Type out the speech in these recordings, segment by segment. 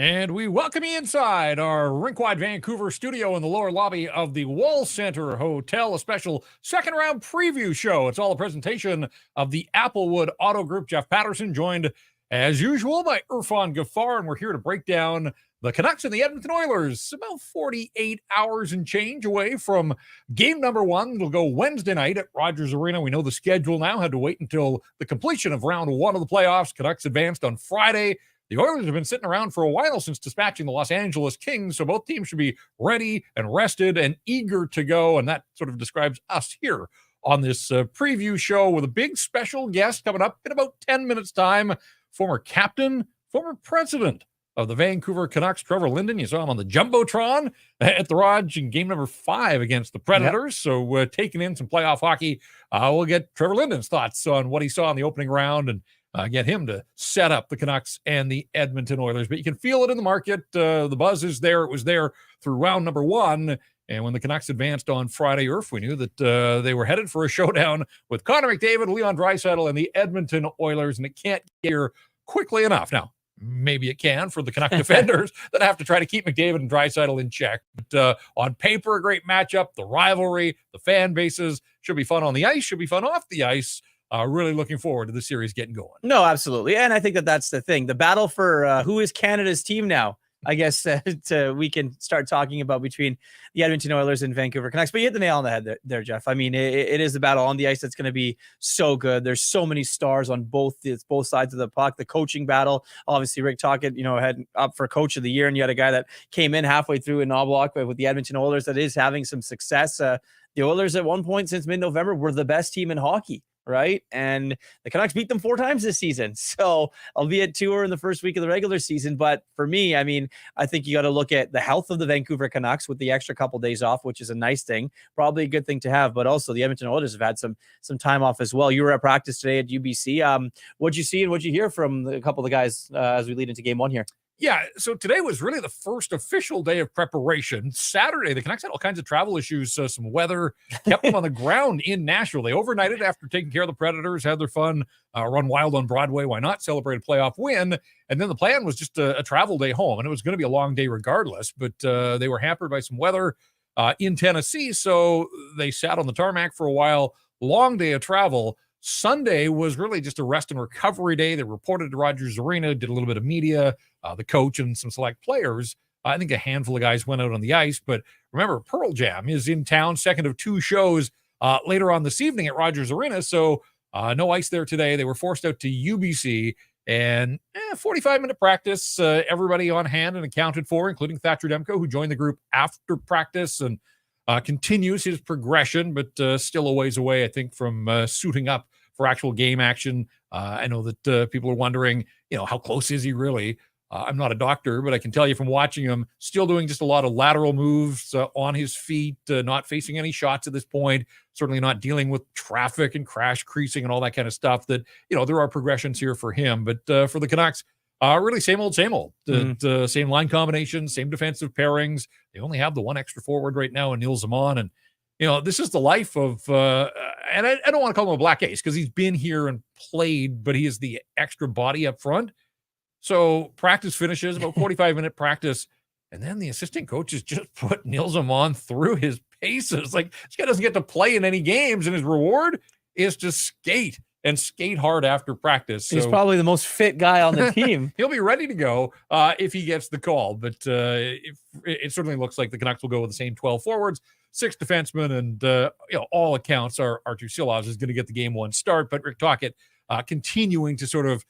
And we welcome you inside our Rink-wide Vancouver studio in the lower lobby of the Wall Center Hotel, a special second round preview show. It's all a presentation of the Applewood Auto Group. Jeff Paterson joined, as usual, by Irfaan Gaffar, and we're here to break down the Canucks and the Edmonton Oilers, about 48 hours and change away from game number one. It'll go Wednesday night at Rogers Arena. We know the schedule now. Had to wait until the completion of round one of the playoffs. Canucks advanced on Friday. The Oilers have been sitting around for a while since dispatching the Los Angeles Kings, so both teams should be ready and rested and eager to go, and that sort of describes us here on this preview show with a big special guest coming up in about 10 minutes' time, former captain, former president of the Vancouver Canucks, Trevor Linden. You saw him on the Jumbotron at the Rog in game number 5 against the Predators, so taking in some playoff hockey. We'll get Trevor Linden's thoughts on what he saw in the opening round and get him to set up the Canucks and the Edmonton Oilers. But you can feel it in the market. The buzz is there. It was there through round number 1. And when the Canucks advanced on Friday, we knew that they were headed for a showdown with Connor McDavid, Leon Draisaitl, and the Edmonton Oilers. And it can't get here quickly enough. Now, maybe it can for the Canuck defenders that have to try to keep McDavid and Draisaitl in check. But on paper, a great matchup. The rivalry, the fan bases should be fun on the ice, should be fun off the ice. Really looking forward to the series getting going. No, absolutely. And I think that's the thing. The battle for who is Canada's team now, I guess we can start talking about between the Edmonton Oilers and Vancouver Canucks. But you hit the nail on the head there, Jeff. I mean, it is the battle on the ice that's going to be so good. There's so many stars on both sides of the puck. The coaching battle, obviously, Rink Tocchet, had up for Coach of the Year, and you had a guy that came in halfway through in Knobloch with the Edmonton Oilers that is having some success. The Oilers at one point since mid-November were the best team in hockey. Right. And the Canucks beat them 4 times this season. So albeit 2 in the first week of the regular season. But for me, I mean, I think you got to look at the health of the Vancouver Canucks with the extra couple days off, which is a nice thing, probably a good thing to have. But also the Edmonton Oilers have had some time off as well. You were at practice today at UBC. What'd you see and what'd you hear from a couple of the guys as we lead into game 1 here? Yeah, so today was really the first official day of preparation. Saturday, the Canucks had all kinds of travel issues, some weather kept them on the ground in Nashville. They overnighted after taking care of the Predators, had their fun, run wild on Broadway. Why not celebrate a playoff win? And then the plan was just a travel day home, and it was going to be a long day regardless, but they were hampered by some weather in Tennessee, so they sat on the tarmac for a while. Long day of travel. Sunday was really just a rest and recovery day. They reported to Rogers Arena, did a little bit of media, the coach and some select players. I think a handful of guys went out on the ice. But remember, Pearl Jam is in town, second of 2 shows later on this evening at Rogers Arena. So no ice there today. They were forced out to UBC. And 45-minute practice, everybody on hand and accounted for, including Thatcher Demko, who joined the group after practice and continues his progression, but still a ways away, I think, from suiting up for actual game action. I know that people are wondering, how close is he really? I'm not a doctor, but I can tell you from watching him, still doing just a lot of lateral moves on his feet, not facing any shots at this point, certainly not dealing with traffic and crash creasing and all that kind of stuff that, there are progressions here for him. But for the Canucks, really same old. The same line combinations, same defensive pairings. They only have the one extra forward right now in Neil Zaman. And, this is the life of, and I don't want to call him a black ace because he's been here and played, but he is the extra body up front. So practice finishes, about 45-minute practice. And then the assistant coaches just put Neil Zaman through his paces. Like, this guy doesn't get to play in any games, and his reward is to skate and skate hard after practice. He's probably the most fit guy on the team. He'll be ready to go if he gets the call. But it certainly looks like the Canucks will go with the same 12 forwards, 6 defensemen, and all accounts are Artur Silovs is going to get the game 1 start. But Rink Tocchet continuing to sort of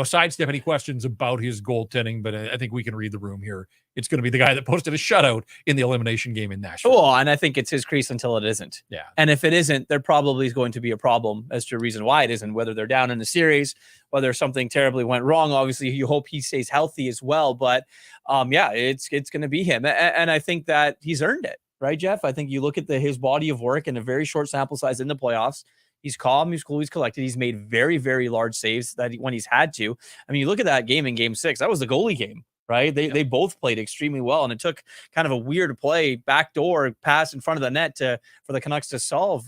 sidestep any questions about his goaltending. But I think we can read the room here. It's going to be the guy that posted a shutout in the elimination game in Nashville. Well, and I think it's his crease until it isn't. Yeah. And if it isn't, there probably is going to be a problem as to a reason why it isn't, whether they're down in the series, whether something terribly went wrong. Obviously, you hope he stays healthy as well. But it's going to be him. And I think that he's earned it, right, Jeff? I think you look at his body of work in a very short sample size in the playoffs. He's calm, he's cool, he's collected. He's made very, very large saves when he's had to. I mean, you look at that game in game 6, that was the goalie game, right? They both played extremely well, and it took kind of a weird play, backdoor pass in front of the net for the Canucks to solve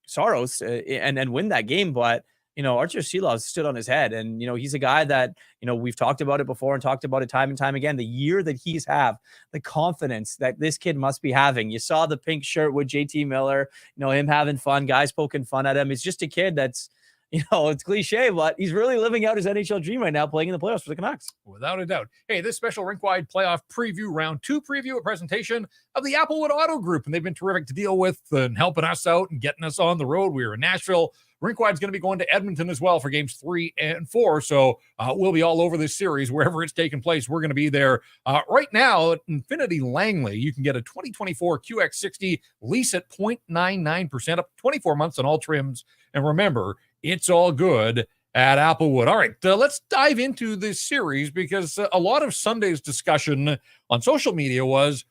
Saros and win that game. But Archer Seelow stood on his head. And, he's a guy that, we've talked about it before and talked about it time and time again. The year that he's the confidence that this kid must be having. You saw the pink shirt with JT Miller, him having fun, guys poking fun at him. It's just a kid that's, it's cliche, but he's really living out his NHL dream right now, playing in the playoffs for the Canucks. Without a doubt. Hey, this special rink-wide playoff preview, round 2 preview, a presentation of the Applewood Auto Group, and they've been terrific to deal with and helping us out and getting us on the road. We were in Nashville. Rink-wide's going to be going to Edmonton as well for games 3 and 4, so we'll be all over this series wherever it's taking place. We're going to be there. Right now at Infinity Langley, you can get a 2024 QX60 lease at 0.99%, up 24 months on all trims, and remember, it's all good at Applewood. All right, let's dive into this series because a lot of Sunday's discussion on social media was,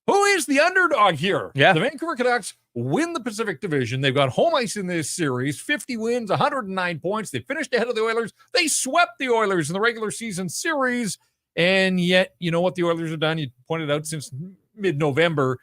who is the underdog here? Yeah. The Vancouver Canucks win the Pacific Division. They've got home ice in this series, 50 wins, 109 points. They finished ahead of the Oilers. They swept the Oilers in the regular season series. And yet, you know what the Oilers have done? You pointed out since mid-November,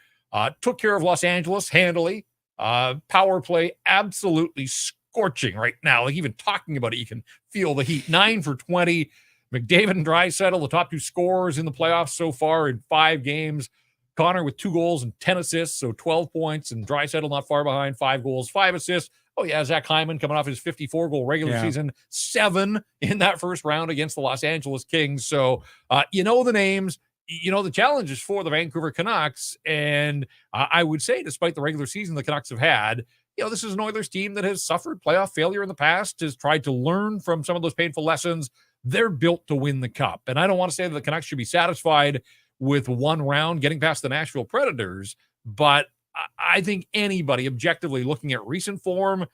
took care of Los Angeles handily. Power play absolutely scorching right now. Like even talking about it, you can feel the heat. 9 for 20. McDavid and Draisaitl, the top 2 scorers in the playoffs so far in 5 games. Connor with 2 goals and 10 assists, so 12 points, and Draisaitl not far behind, 5 goals, 5 assists. Oh, yeah, Zach Hyman coming off his 54-goal regular season, 7 in that first round against the Los Angeles Kings. So, the names, the challenges for the Vancouver Canucks, and I would say despite the regular season the Canucks have had, this is an Oilers team that has suffered playoff failure in the past, has tried to learn from some of those painful lessons. They're built to win the Cup. And I don't want to say that the Canucks should be satisfied with 1 round getting past the Nashville Predators, but I think anybody objectively looking at recent form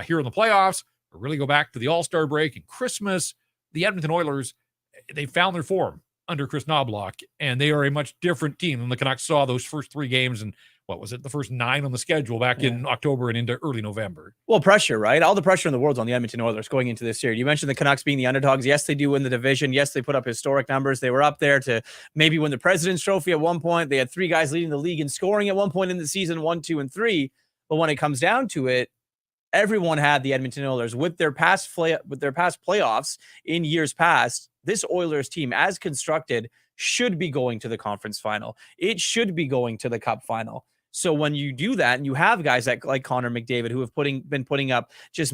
here in the playoffs, or really go back to the All-Star break and Christmas, the Edmonton Oilers, they found their form under Chris Knobloch, and they are a much different team than the Canucks saw those first 3 games and what was it, the first 9 on the schedule back in October and into early November. Well, pressure, right? All the pressure in the world's on the Edmonton Oilers going into this series. You mentioned the Canucks being the underdogs. Yes, they do win the division. Yes, they put up historic numbers. They were up there to maybe win the President's Trophy at one point. They had 3 guys leading the league in scoring at one point in the season, 1, 2, and 3. But when it comes down to it, everyone had the Edmonton Oilers with their past playoffs in years past. This Oilers team, as constructed, should be going to the conference final. It should be going to the Cup final. So when you do that and you have guys like Connor McDavid who have been putting up just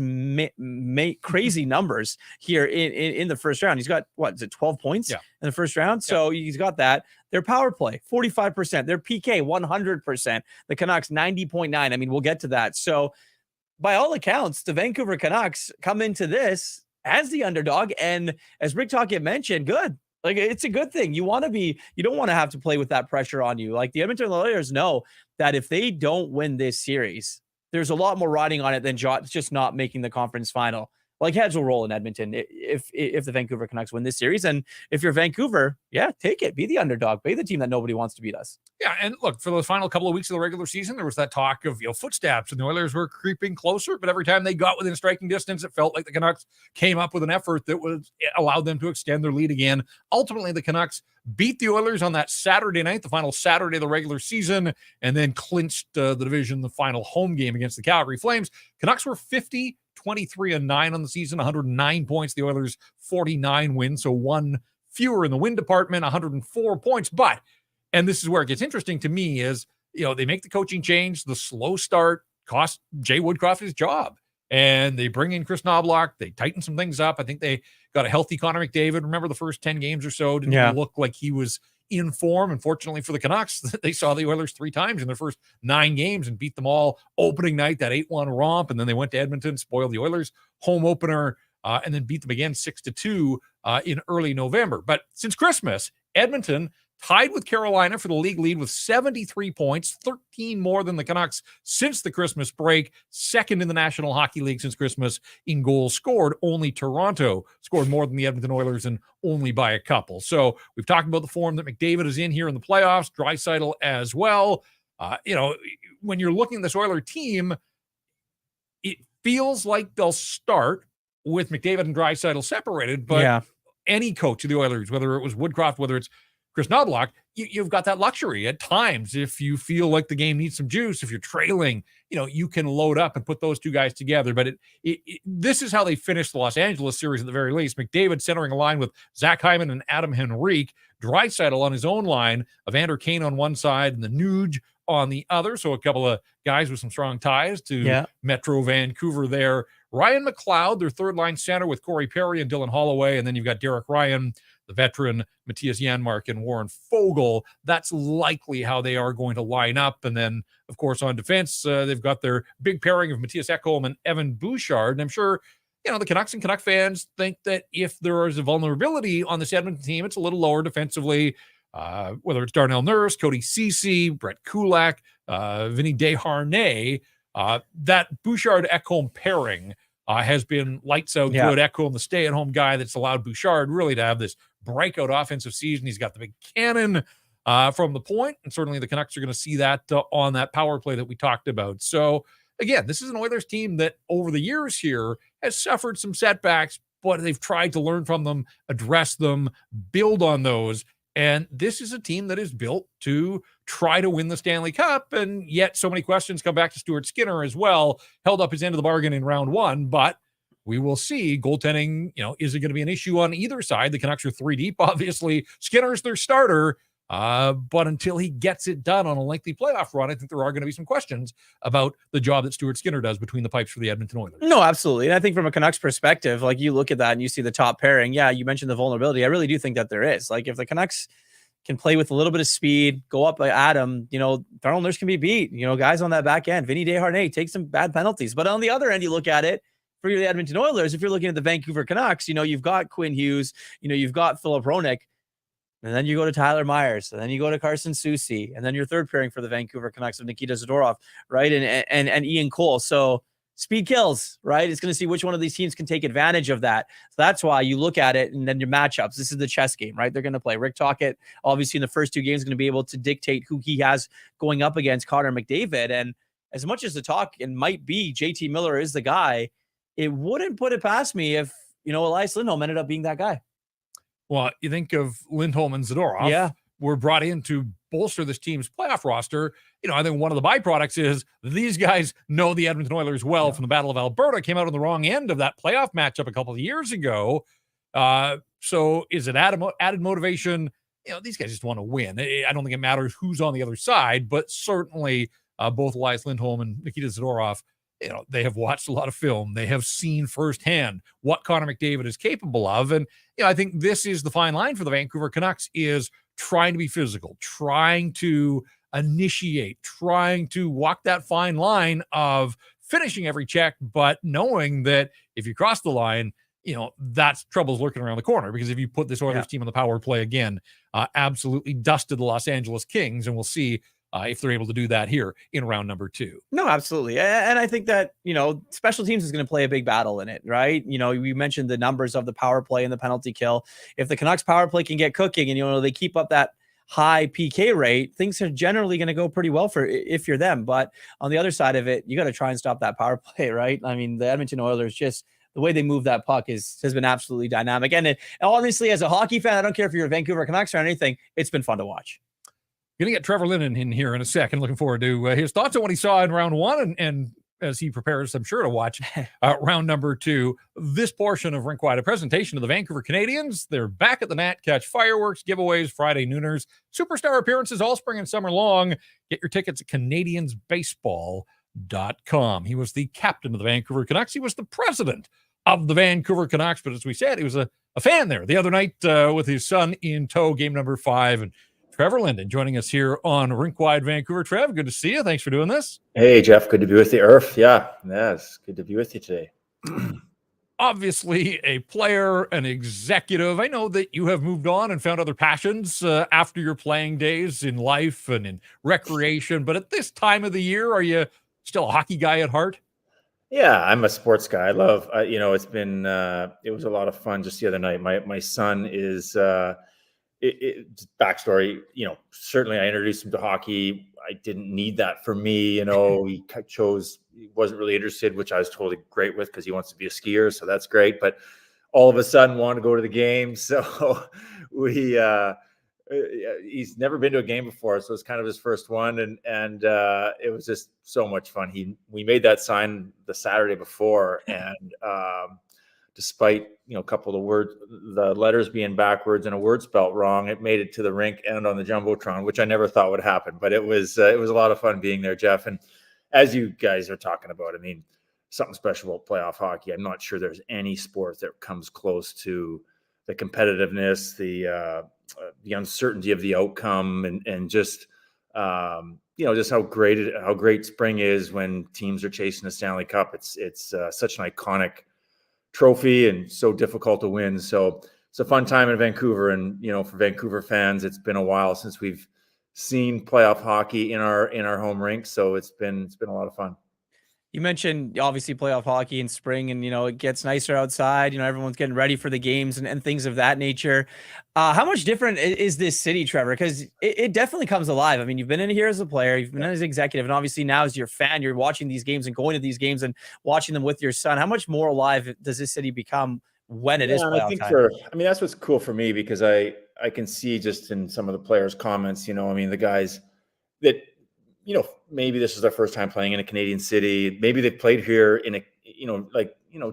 crazy numbers here in the first round. He's got, 12 points in the first round? Yeah. So he's got that. Their power play, 45%. Their PK, 100%. The Canucks, 90.9. I mean, we'll get to that. So by all accounts, the Vancouver Canucks come into this as the underdog. And as Rick Tocchet mentioned, good. Like, it's a good thing. You don't want to have to play with that pressure on you. Like, the Edmonton Oilers know that if they don't win this series, there's a lot more riding on it than just not making the conference final. Like, heads will roll in Edmonton if the Vancouver Canucks win this series. And if you're Vancouver, take it. Be the underdog. Be the team that nobody wants to beat us. Yeah, and look, for the final couple of weeks of the regular season, there was that talk of footsteps, and the Oilers were creeping closer. But every time they got within striking distance, it felt like the Canucks came up with an effort that allowed them to extend their lead again. Ultimately, the Canucks beat the Oilers on that Saturday night, the final Saturday of the regular season, and then clinched the division, the final home game against the Calgary Flames. Canucks were 23-9 on the season, 109 points. The Oilers 49 wins, so 1 fewer in the win department, 104 points. But, and this is where it gets interesting to me, is they make the coaching change. The slow start cost Jay Woodcroft his job, and they bring in Chris Knobloch. They tighten some things up. I think they got a healthy Connor McDavid. Remember the first 10 games or so didn't look like he was in form. Unfortunately for the Canucks, they saw the Oilers 3 times in their first 9 games and beat them all opening night, that 8-1 romp. And then they went to Edmonton, spoiled the Oilers home opener, and then beat them again 6-2 in early November. But since Christmas, Edmonton tied with Carolina for the league lead with 73 points, 13 more than the Canucks since the Christmas break, second in the National Hockey League since Christmas in goals scored. Only Toronto scored more than the Edmonton Oilers, and only by a couple. So we've talked about the form that McDavid is in here in the playoffs, Draisaitl as well. When you're looking at this Oiler team, it feels like they'll start with McDavid and Draisaitl separated, but any coach of the Oilers, whether it was Woodcroft, whether it's Chris Knobloch, you've got that luxury at times. If you feel like the game needs some juice, if you're trailing, you can load up and put those two guys together. But this is how they finished the Los Angeles series at the very least. McDavid centering a line with Zach Hyman and Adam Henrique, Draisaitl on his own line, Evander Kane on one side and the Nuge on the other. So a couple of guys with some strong ties to Metro Vancouver there. Ryan McLeod, their third line center with Corey Perry and Dylan Holloway. And then you've got Derek Ryan, the veteran, Matthias Janmark and Warren Foegele. That's likely how they are going to line up. And then, of course, on defense, they've got their big pairing of Matthias Ekholm and Evan Bouchard. And I'm sure, the Canucks and Canuck fans think that if there is a vulnerability on this Edmonton team, it's a little lower defensively, whether it's Darnell Nurse, Cody Ceci, Brett Kulak, Vinny Desharnais, that Bouchard-Ekholm pairing has been lights out good. Ekholm, the stay-at-home guy that's allowed Bouchard really to have this breakout offensive season. He's got the big cannon from the point, and certainly the Canucks are going to see that on that power play that we talked about. So, again, this is an Oilers team that over the years here has suffered some setbacks, but they've tried to learn from them, address them, build on those. And this is a team that is built to try to win the Stanley Cup. And yet so many questions come back to Stuart Skinner as well. Held up his end of the bargain in round one, but we will see. Goaltending, is it going to be an issue on either side? The Canucks are 3 deep, obviously. Skinner's their starter. But until he gets it done on a lengthy playoff run, I think there are going to be some questions about the job that Stuart Skinner does between the pipes for the Edmonton Oilers. No, absolutely. And I think from a Canucks perspective, like you look at that and you see the top pairing. Yeah, you mentioned the vulnerability. I really do think that there is. Like if the Canucks can play with a little bit of speed, go up by Adam, Darnell Nurse can be beat. Guys on that back end, Vinny Desharnais take some bad penalties. But on the other end, you look at it, for the Edmonton Oilers, if you're looking at the Vancouver Canucks, you've got Quinn Hughes, you've got Philip Hronek. And then you go to Tyler Myers, and then you go to Carson Soucy, and then your third pairing for the Vancouver Canucks of Nikita Zadorov, right? And Ian Cole. So speed kills, right? It's going to see which one of these teams can take advantage of that. So that's why you look at it and then your matchups. This is the chess game, right? They're going to play. Rick Tocchet, obviously in the first 2 games, is going to be able to dictate who he has going up against Connor McDavid. And as much as the talk and might be JT Miller is the guy, it wouldn't put it past me if, Elias Lindholm ended up being that guy. Well, you think of Lindholm and Zadorov were brought in to bolster this team's playoff roster. I think one of the byproducts is these guys know the Edmonton Oilers well from the Battle of Alberta, came out on the wrong end of that playoff matchup a couple of years ago. So is it added motivation? These guys just want to win. I don't think it matters who's on the other side, but certainly both Elias Lindholm and Nikita Zadorov, they have watched a lot of film. They have seen firsthand what Connor McDavid is capable of. And, I think this is the fine line for the Vancouver Canucks is trying to be physical, trying to initiate, trying to walk that fine line of finishing every check, but knowing that if you cross the line, that's trouble's lurking around the corner. Because if you put this Oilers team on the power play again, absolutely dusted the Los Angeles Kings, and we'll see if they're able to do that here in round number 2. No, absolutely. And I think that, special teams is going to play a big battle in it, right? We mentioned the numbers of the power play and the penalty kill. If the Canucks power play can get cooking and, they keep up that high PK rate, things are generally going to go pretty well if you're them. But on the other side of it, you got to try and stop that power play, right? I mean, the Edmonton Oilers just, the way they move that puck has been absolutely dynamic. And honestly, as a hockey fan, I don't care if you're a Vancouver Canucks or anything, it's been fun to watch. Going to get Trevor Linden in here in a second. Looking forward to his thoughts on what he saw in round 1 and as he prepares, I'm sure, to watch round number 2. This portion of Rink-Wide, a presentation of the Vancouver Canadians. They're back at the Nat. Catch fireworks, giveaways, Friday nooners, superstar appearances all spring and summer long. Get your tickets at CanadiansBaseball.com. He was the captain of the Vancouver Canucks. He was the president of the Vancouver Canucks. But as we said, he was a fan there the other night with his son in tow, game number 5. And Trevor Linden joining us here on Rink-Wide Vancouver. Trev, good to see you. Thanks for doing this. Hey, Jeff. Good to be with you, Irf. Yeah, it's good to be with you today. Obviously, a player, an executive. I know that you have moved on and found other passions after your playing days in life and in recreation. But at this time of the year, are you still a hockey guy at heart? Yeah, I'm a sports guy. I love, it's been, it was a lot of fun just the other night. My son is, backstory, certainly I introduced him to hockey. I didn't need that for me. He wasn't really interested, which I was totally great with because he wants to be a skier. So that's great. But all of a sudden wanted to go to the game. So we he's never been to a game before, so it's kind of his first one, and it was just so much fun. We made that sign the Saturday before, and despite a couple of the letters being backwards and a word spelt wrong, it made it to the rink and on the jumbotron, which I never thought would happen. But it was a lot of fun being there, Jeff. And as you guys are talking about, I mean, something special about playoff hockey. I'm not sure there's any sport that comes close to the competitiveness, the uncertainty of the outcome, and just just how great spring is when teams are chasing the Stanley Cup. It's such an iconic trophy and so difficult to win. So it's a fun time in Vancouver, and for Vancouver fans, it's been a while since we've seen playoff hockey in our home rink. So it's been a lot of fun. You mentioned obviously playoff hockey in spring, and it gets nicer outside. Everyone's getting ready for the games and things of that nature. How much different is this city, Trevor? Because it definitely comes alive. I mean, you've been in here as a player, you've been as an executive, and obviously now as your fan, you're watching these games and going to these games and watching them with your son. How much more alive does this city become when it is playoff time? That's what's cool for me, because I can see just in some of the players' comments, the guys that maybe this is their first time playing in a Canadian city. Maybe they've played here in a,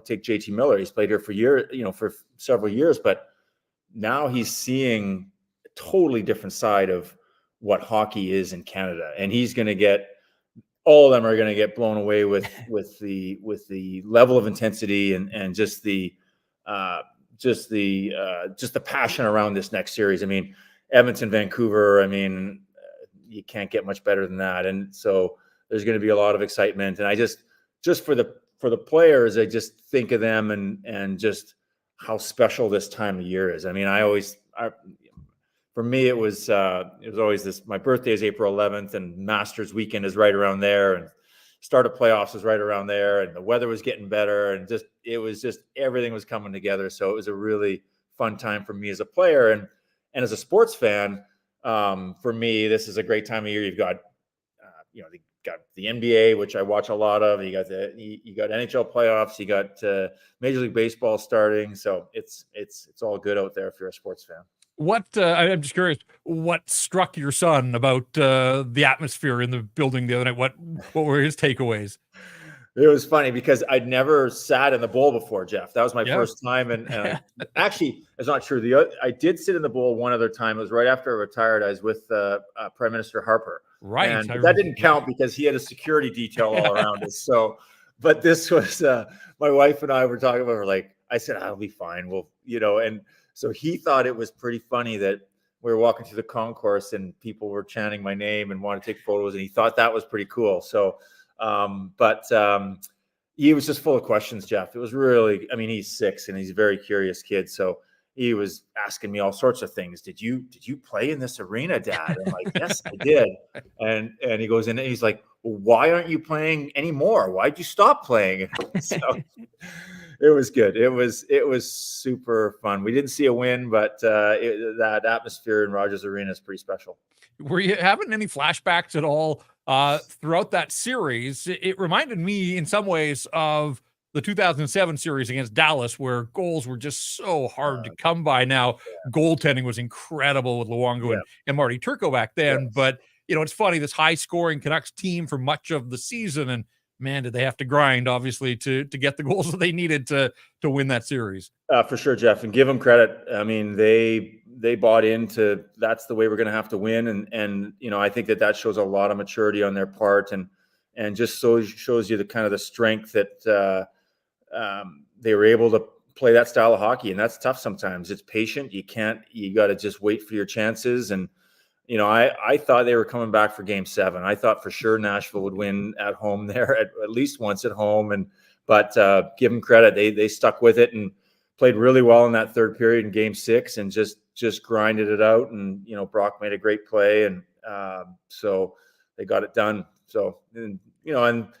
take JT Miller. He's played here for several years, but now he's seeing a totally different side of what hockey is in Canada. And he's going to get, all of them are going to get blown away with the level of intensity and just the passion around this next series. I mean, Edmonton, Vancouver, you can't get much better than that. And so there's going to be a lot of excitement. And I just for the players, I just think of them and just how special this time of year is. I mean, for me, it was always this, my birthday is April 11th, and Masters weekend is right around there, and start of playoffs is right around there, and the weather was getting better, and everything was coming together. So it was a really fun time for me as a player. And as a sports fan, for me, this is a great time of year. You've got, got the NBA, which I watch a lot of. You got NHL playoffs. You got Major League Baseball starting. So it's all good out there if you're a sports fan. I'm just curious, what struck your son about the atmosphere in the building the other night? What were his takeaways? It was funny because I'd never sat in the bowl before, Jeff. That was my first time. And actually, it's not true. I did sit in the bowl one other time. It was right after I retired. I was with Prime Minister Harper. Right. And that didn't count because he had a security detail all around us. So, but this was, my wife and I were talking about, I said, I'll be fine. And so he thought it was pretty funny that we were walking through the concourse and people were chanting my name and wanted to take photos. And he thought that was pretty cool. So, but he was just full of questions, Jeff. It was really, he's 6 and he's a very curious kid. So he was asking me all sorts of things. Did you play in this arena, Dad? I'm like, yes, I did. And he goes in and he's like, well, why aren't you playing anymore? Why'd you stop playing? So it was good. It was super fun. We didn't see a win, but that atmosphere in Rogers Arena is pretty special. Were you having any flashbacks at all throughout that series? It reminded me in some ways of the 2007 series against Dallas, where goals were just so hard to come by. Now, goaltending was incredible with Luongo and Marty Turco back then. Yes. But, it's funny, this high-scoring Canucks team for much of the season, and man, did they have to grind, obviously, to get the goals that they needed to win that series. For sure, Jeff, and give them credit. They bought into that's the way we're going to have to win, and I think that shows a lot of maturity on their part, and just shows you the kind of the strength that they were able to play that style of hockey, and that's tough sometimes. It's patient. You got to just wait for your chances. And I thought they were coming back for Game 7. I thought for sure Nashville would win at home there, at least once at home. But give them credit. They stuck with it and played really well in that third period in Game 6 and just grinded it out. And, Brock made a great play. And so they got it done. So, and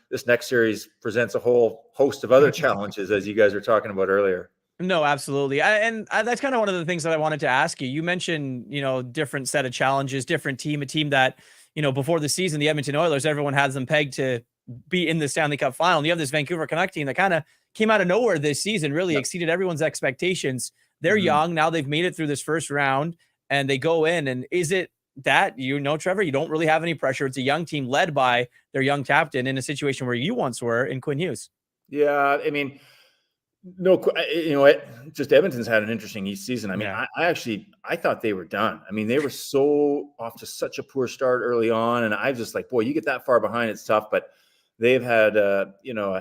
this next series presents a whole host of other challenges, as you guys were talking about earlier. No, absolutely. That's kind of one of the things that I wanted to ask you. You mentioned, different set of challenges, different team, a team that, before the season, the Edmonton Oilers, everyone has them pegged to be in the Stanley Cup final. And you have this Vancouver Canucks team that kind of came out of nowhere this season, really exceeded everyone's expectations. They're young. Now they've made it through this first round. and they go in. And is it that, Trevor, you don't really have any pressure? It's a young team led by their young captain in a situation where you once were in Quinn Hughes. Yeah, I mean, no, you know what? Just Edmonton's had an interesting season. I mean, Yeah. I thought they were done. I mean, they were so off to such a poor start early on, and I was just like, boy, you get that far behind, it's tough. But they've had, a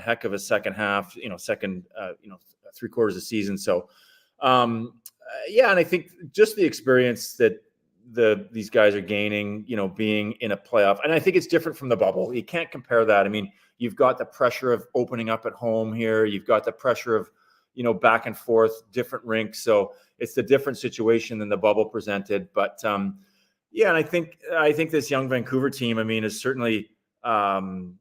heck of a second half. Second, 3/4 of the season. So, yeah, and I think just the experience that these guys are gaining, being in a playoff, and I think it's different from the bubble. You can't compare that. I mean, you've got the pressure of opening up at home here. You've got the pressure of, back and forth, different rinks. So it's a different situation than the bubble presented. But yeah, and I think this young Vancouver team, I mean, is certainly, and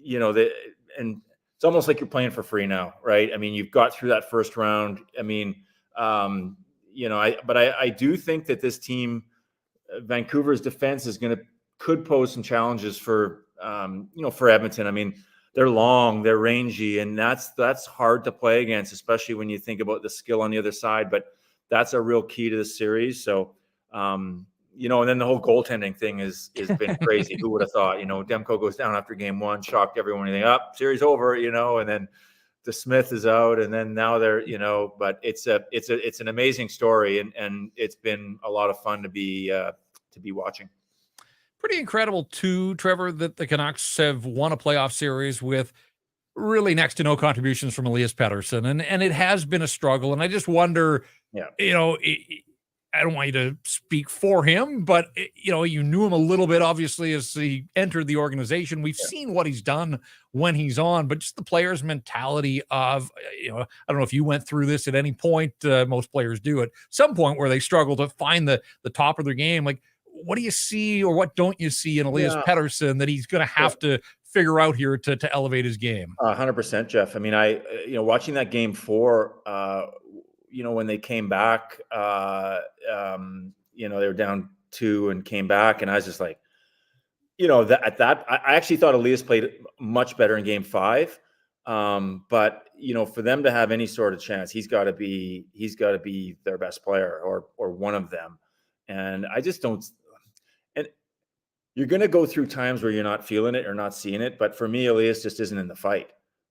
it's almost like you're playing for free now, right? I mean, you've got through that first round. I mean, I do think that this team, Vancouver's defense could pose some challenges for Edmonton. I mean, they're long, they're rangy, and that's hard to play against, especially when you think about the skill on the other side. But that's a real key to the series. So, and then the whole goaltending thing has been crazy. Who would have thought? Demko goes down after game one, shocked everyone. You think, up, series over, and then the Smith is out, and then now they're, but it's an amazing story, and it's been a lot of fun to be watching. Pretty incredible too, Trevor, that the Canucks have won a playoff series with really next to no contributions from Elias Pettersson, and it has been a struggle. And I just wonder, I don't want you to speak for him, but you knew him a little bit, obviously, as he entered the organization. We've seen what he's done when he's on, but just the player's mentality of, I don't know if you went through this at any point. Most players do at some point where they struggle to find the top of their game. Like, what do you see or what don't you see in Elias Pettersson that he's going to have to figure out here to elevate his game? 100%, Jeff. I mean, watching that game 4, when they came back, they were down 2 and came back, and I was just like, I actually thought Elias played much better in game 5. But for them to have any sort of chance, he's got to be their best player or one of them. And I just don't. And you're going to go through times where you're not feeling it or not seeing it. But for me, Elias just isn't in the fight.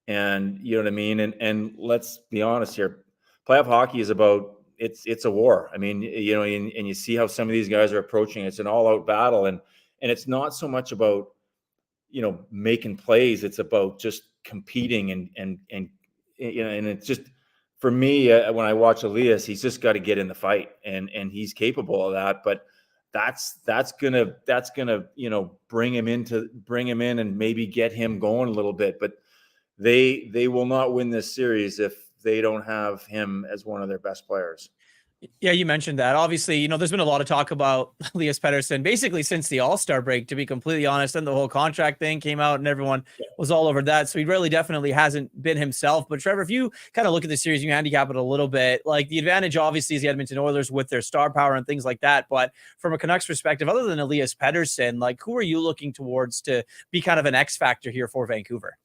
And you know what I mean? And let's be honest here. Playoff hockey is about, it's a war. I mean, and you see how some of these guys are approaching. It's an all out battle. And it's not so much about, making plays. It's about just competing and it's just, for me, when I watch Elias, he's just got to get in the fight, and he's capable of that. But that's gonna bring him in and maybe get him going a little bit. But they will not win this series if they don't have him as one of their best players. Yeah, you mentioned that. Obviously, there's been a lot of talk about Elias Pettersson basically since the All-Star break, to be completely honest, and the whole contract thing came out and everyone was all over that. So he really definitely hasn't been himself. But Trevor, if you kind of look at the series, you handicap it a little bit, like the advantage obviously is the Edmonton Oilers with their star power and things like that. But from a Canucks perspective, other than Elias Pettersson, like who are you looking towards to be kind of an X factor here for Vancouver?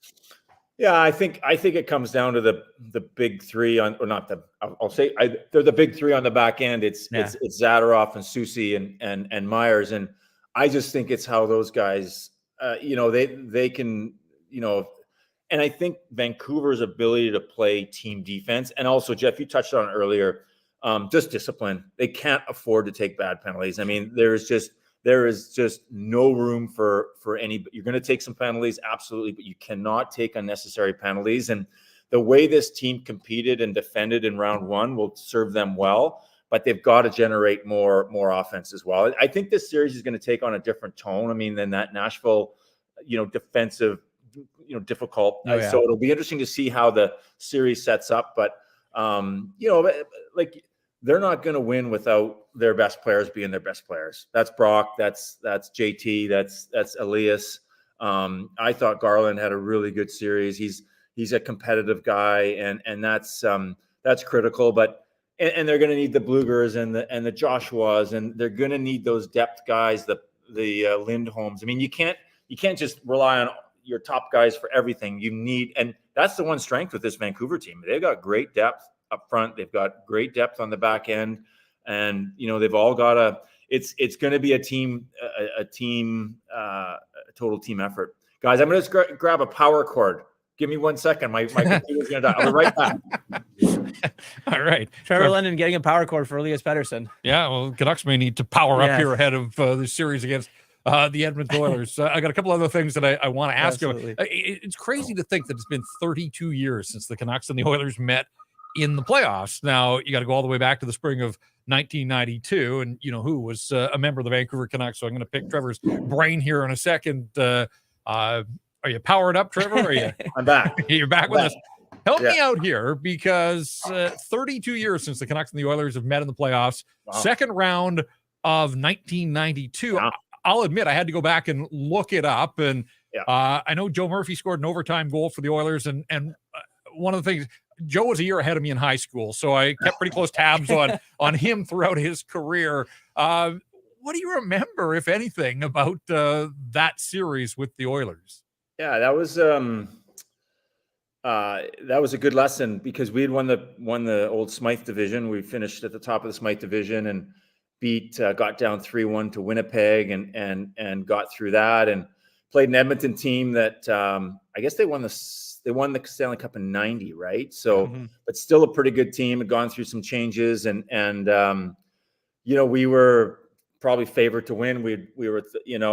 Yeah, I think it comes down to the big three on, or not the. I'll say they're the big three on the back end. It's Zadorov and Soucy and Myers, and I just think it's how those guys, they can, and I think Vancouver's ability to play team defense, and also Jeff, you touched on it earlier, just discipline. They can't afford to take bad penalties. I mean, there is just no room for any. You're going to take some penalties, absolutely, but you cannot take unnecessary penalties. And the way this team competed and defended in round 1 will serve them well, but they've got to generate more offense as well. I think this series is going to take on a different tone. I mean, than that Nashville, defensive, difficult. So it'll be interesting to see how the series sets up. But they're not going to win without their best players being their best players. That's Brock. That's JT. That's Elias. I thought Garland had a really good series. He's a competitive guy, and that's critical. But and they're going to need the Blugers and the Joshuas, and they're going to need those depth guys, the Lindholms. I mean, you can't just rely on your top guys for everything. You need, and that's the one strength with this Vancouver team. They've got great depth up front. They've got great depth on the back end. and they've all got it's going to be a total team effort. Guys, I'm going to grab a power cord. Give me 1 second. My computer's going to die. I'll be right back. All right. Trevor Linden getting a power cord for Elias Pettersson. Yeah, well, Canucks may need to power up here ahead of the series against the Edmonton Oilers. I got a couple other things that I want to ask you. It's crazy to think that it's been 32 years since the Canucks and the Oilers met in the playoffs. Now, you got to go all the way back to the spring of 1992, and who was a member of the Vancouver Canucks. So I'm going to pick Trevor's brain here in a second. Are you powered up, Trevor? Are you? I'm back. You're back with us. Help me out here, because 32 years since the Canucks and the Oilers have met in the playoffs. Wow. Second round of 1992. Wow. I'll admit I had to go back and look it up, and I know Joe Murphy scored an overtime goal for the Oilers, and one of the things, Joe was a year ahead of me in high school, so I kept pretty close tabs on him throughout his career. What do you remember, if anything, about that series with the Oilers? Yeah, that was a good lesson, because we had won the old Smythe division. We finished at the top of the Smythe division and got down 3-1 to Winnipeg and got through that, and played an Edmonton team that I guess they won the Stanley Cup in 90, right? So, but still a pretty good team. Had gone through some changes, and we were probably favored to win. We were,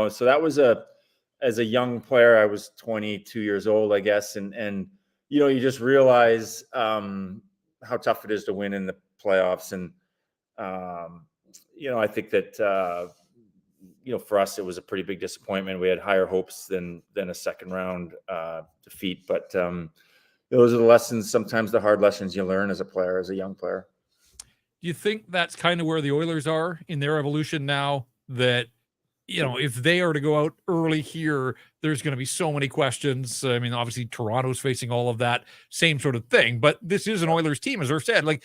so that was as a young player, I was 22 years old, I guess. And you just realize how tough it is to win in the playoffs. And, I think that, for us, it was a pretty big disappointment. We had higher hopes than a second round defeat. But those are the lessons, sometimes the hard lessons you learn as a young player. Do you think that's kind of where the Oilers are in their evolution now, that, if they are to go out early here, there's going to be so many questions? I mean, obviously Toronto's facing all of that same sort of thing, but this is an Oilers team, as Irf said. Like,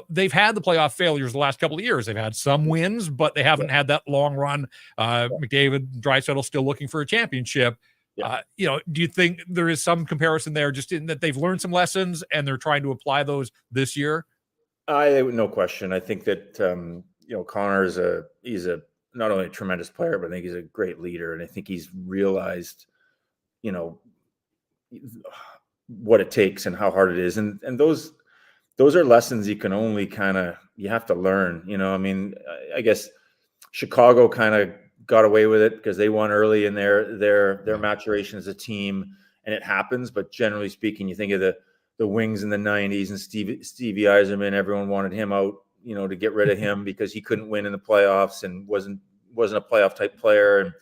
they've had the playoff failures the last couple of years. They've had some wins, but they haven't had that long run. McDavid, Draisaitl still looking for a championship. Do you think there is some comparison there, just in that they've learned some lessons and they're trying to apply those this year? No question. I think that Connor he's not only a tremendous player, but I think he's a great leader, and I think he's realized, what it takes and how hard it is, and those are lessons you can only you have to learn. I mean, I guess Chicago kind of got away with it because they won early in their maturation as a team, and it happens. But generally speaking, you think of the Wings in the 90s and Stevie Yzerman, everyone wanted him out, to get rid of him because he couldn't win in the playoffs and wasn't a playoff type player.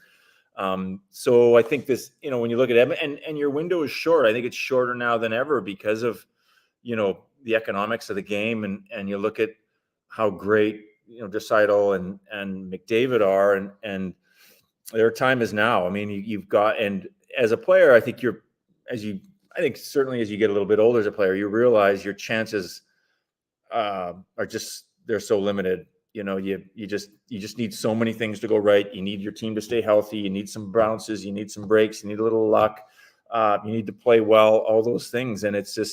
And so I think this, when you look at Edmonton, and your window is short, I think it's shorter now than ever because of, the economics of the game. And you look at how great, Draisaitl and McDavid are, and their time is now. I mean, you've got, and as a player, I think certainly as you get a little bit older as a player, you realize your chances they're so limited. You just need so many things to go right. You need your team to stay healthy. You need some bounces. You need some breaks. You need a little luck. You need to play well. All those things, and it's a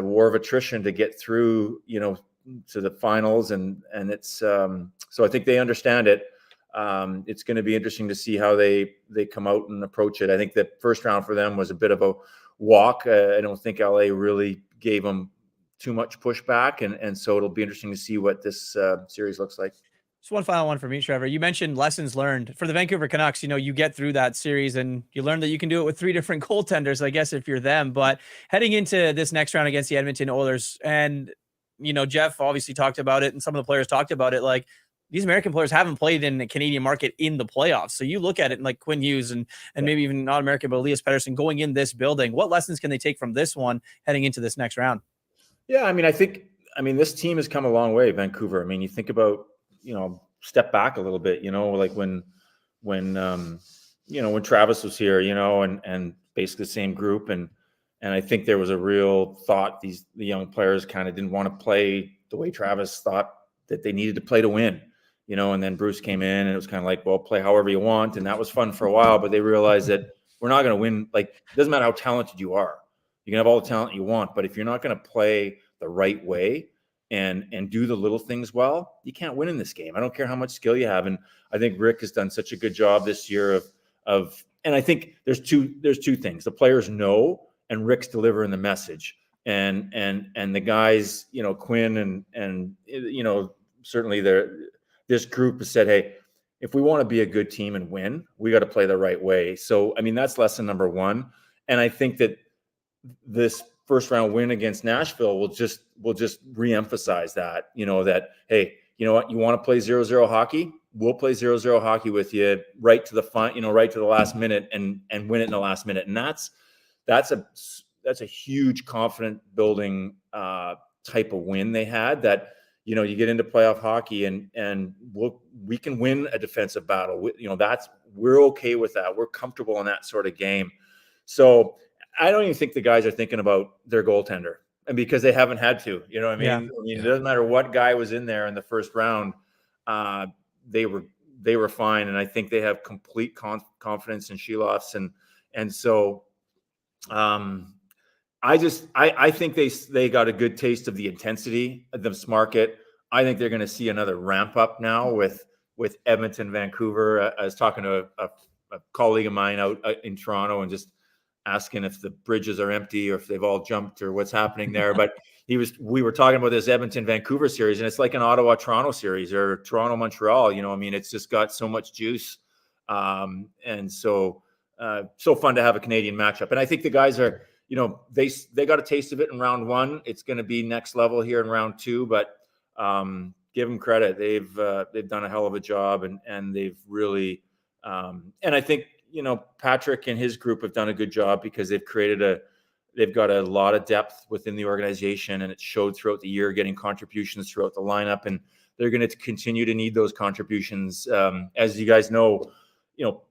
war of attrition to get through. To the finals, and it's so I think they understand it. It's going to be interesting to see how they come out and approach it. I think that first round for them was a bit of a walk. I don't think LA really gave them too much pushback, and so it'll be interesting to see what this series looks like. Just one final one for me, Trevor. You mentioned lessons learned for the Vancouver Canucks. You get through that series and you learn that you can do it with 3 different goaltenders, I guess, if you're them. But heading into this next round against the Edmonton Oilers, and Jeff obviously talked about it, and some of the players talked about it, like, these American players haven't played in the Canadian market in the playoffs. So you look at it, and like Quinn Hughes and maybe even not American, but Elias Pettersson going in this building. What lessons can they take from this one heading into this next round? Yeah, I mean, this team has come a long way, Vancouver. I mean, you think about, step back a little bit, like when Travis was here, and basically the same group. And I think there was a real thought the young players kind of didn't want to play the way Travis thought that they needed to play to win, and then Bruce came in and it was kind of like, well, play however you want. And that was fun for a while, but they realized that we're not going to win. Like, it doesn't matter how talented you are. You can have all the talent you want, but if you're not going to play the right way, and do the little things well, you can't win in this game. I don't care how much skill you have. And I think Rick has done such a good job this year of and I think there's two things. The players know, and Rick's delivering the message. And the guys, Quinn and certainly this group has said, hey, if we want to be a good team and win, we got to play the right way. So, I mean, that's lesson number one. And I think that this first round win against Nashville will just reemphasize that, that, hey, you know what, you want to play 0-0 hockey? We'll play 0-0 hockey with you right to the right to the last minute and win it in the last minute. And that's a huge confident building type of win they had, that, you get into playoff hockey and we can win a defensive battle. We're okay with that. We're comfortable in that sort of game. So I don't even think the guys are thinking about their goaltender, and because they haven't had to, you know what I mean? Yeah. I mean, it doesn't matter what guy was in there in the first round. They were fine. And I think they have complete confidence in Sheloffs. And so, I think they got a good taste of the intensity of this market. I think they're going to see another ramp up now with Edmonton, Vancouver. I was talking to a colleague of mine out in Toronto and just asking if the bridges are empty or if they've all jumped or what's happening there. But we were talking about this Edmonton, Vancouver series, and it's like an Ottawa, Toronto series or Toronto, Montreal. It's just got so much juice. And so fun to have a Canadian matchup. And I think the guys are, they got a taste of it in round one. It's going to be next level here in round two, but give them credit. They've done a hell of a job, and they've really, and I think, Patrick and his group have done a good job because they've got a lot of depth within the organization, and it showed throughout the year, getting contributions throughout the lineup, and they're going to continue to need those contributions. As you guys know,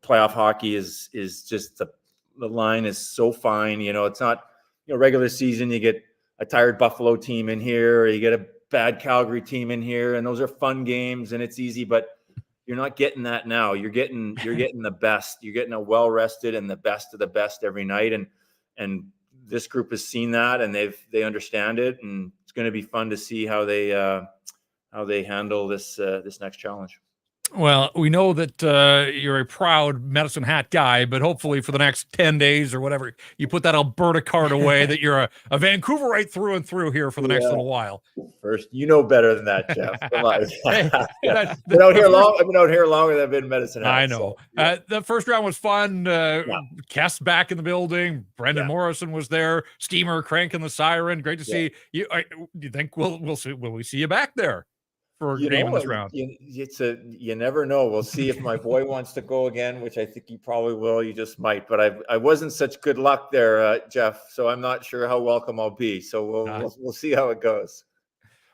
playoff hockey is just the line is so fine. It's not, regular season, you get a tired Buffalo team in here, or you get a bad Calgary team in here, and those are fun games and it's easy, but you're not getting that now. You're getting the best. You're getting a well-rested and the best of the best every night. And this group has seen that, and they understand it, and it's going to be fun to see how they handle this next challenge. Well, we know that you're a proud Medicine Hat guy, but hopefully for the next 10 days or whatever, you put that Alberta card away, that you're a Vancouverite through and through here for the next little while. First, better than that, Jeff. Come on. I've been out here longer than I've been in Medicine Hat. I know. So, the first round was fun. Kess back in the building. Brendan Morrison was there. Steamer cranking the siren. Great to see you. Do you think we'll see? Will we see you back there for a game in this round? You never know. We'll see if my boy wants to go again, which I think he probably will. You just might. But I wasn't such good luck there, Jeff. So I'm not sure how welcome I'll be. So we'll see how it goes.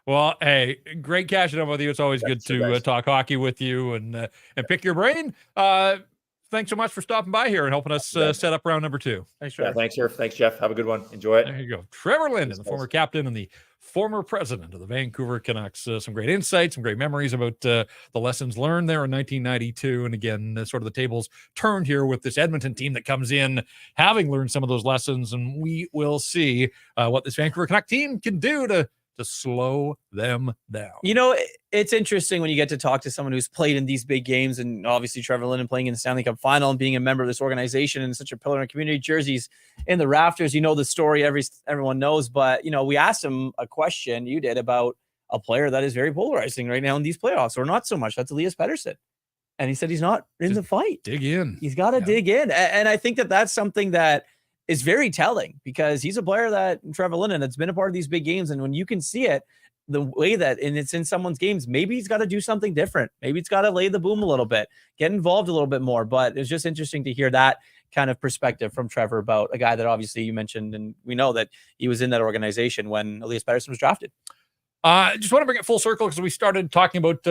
Well, hey, great catching up with you. It's always good to talk hockey with you and pick your brain. Thanks so much for stopping by here and helping us set up round number 2. Thanks, Trevor. Thanks, Jeff. Have a good one. Enjoy it. There you go. Trevor Linden, the former captain and the former president of the Vancouver Canucks. Some great insights, some great memories about the lessons learned there in 1992. And again, sort of the tables turned here with this Edmonton team that comes in having learned some of those lessons. And we will see what this Vancouver Canuck team can do to slow them down. It's interesting when you get to talk to someone who's played in these big games, and obviously Trevor Linden playing in the Stanley Cup final and being a member of this organization and such a pillar in community, jerseys in the rafters. The story everyone knows, but we asked him a question, you did, about a player that is very polarizing right now in these playoffs, or not so much. That's Elias Pettersson. And he said he's not in the fight. Dig in. He's got to dig in. And I think that that's something that is very telling, because he's a player that Trevor Linden that's been a part of these big games. And when you can see it, the way that, and it's in someone's games, maybe he's got to do something different. Maybe it's got to lay the boom a little bit, get involved a little bit more. But it's just interesting to hear that kind of perspective from Trevor about a guy that obviously you mentioned, and we know that he was in that organization when Elias Pettersson was drafted. Just want to bring it full circle, because we started talking about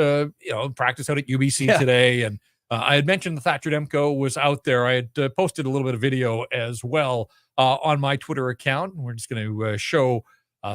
practice out at UBC today, and I had mentioned that Thatcher Demko was out there. I had posted a little bit of video as well on my Twitter account. We're just going to show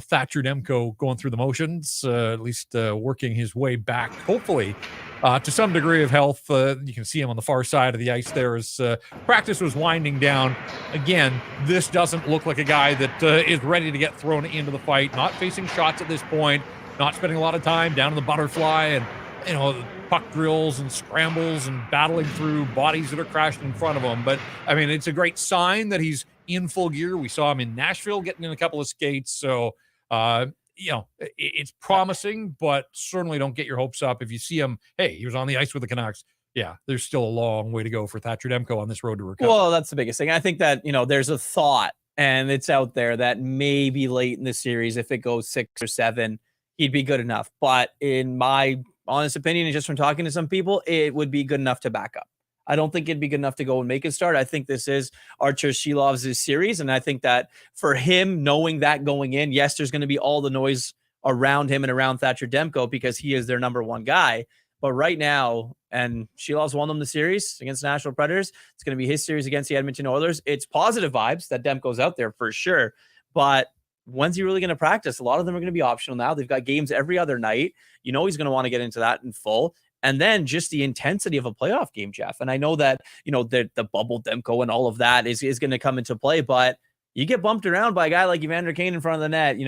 Thatcher Demko going through the motions, at least working his way back, hopefully, to some degree of health. You can see him on the far side of the ice there as practice was winding down. Again, this doesn't look like a guy that is ready to get thrown into the fight, not facing shots at this point. not spending a lot of time down in the butterfly and, puck drills and scrambles and battling through bodies that are crashing in front of him. But, I mean, it's a great sign that he's in full gear. We saw him in Nashville getting in a couple of skates. So, it's promising, but certainly don't get your hopes up. If you see him, hey, he was on the ice with the Canucks. Yeah, there's still a long way to go for Thatcher Demko on this road to recovery. Well, that's the biggest thing. I think that, there's a thought, and it's out there, that maybe late in the series, if it goes 6 or 7, he'd be good enough. But in my honest opinion, and just from talking to some people, it would be good enough to back up. I don't think it'd be good enough to go and make a start. I think this is Archer Shilov's series, and I think that for him, knowing that going in, yes, there's going to be all the noise around him and around Thatcher Demko because he is their number one guy. But right now, and Shilov's won them the series against Nashville Predators, it's going to be his series against the Edmonton Oilers. It's positive vibes that Demko's out there for sure, but when's he really going to practice? A lot of them are going to be optional now. They've got games every other night. He's going to want to get into that in full. And then just the intensity of a playoff game, Jeff. And I know that, the bubble Demko and all of that is going to come into play, but you get bumped around by a guy like Evander Kane in front of the net,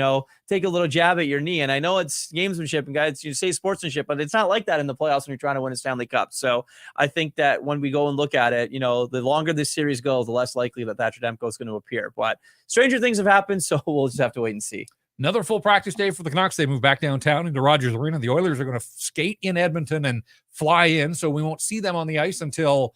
take a little jab at your knee. And I know it's gamesmanship and guys, you say sportsmanship, but it's not like that in the playoffs when you're trying to win a Stanley Cup. So I think that when we go and look at it, the longer this series goes, the less likely that Thatcher Demko is going to appear. But stranger things have happened, so we'll just have to wait and see. Another full practice day for the Canucks. They move back downtown into Rogers Arena. The Oilers are going to skate in Edmonton and fly in, so we won't see them on the ice until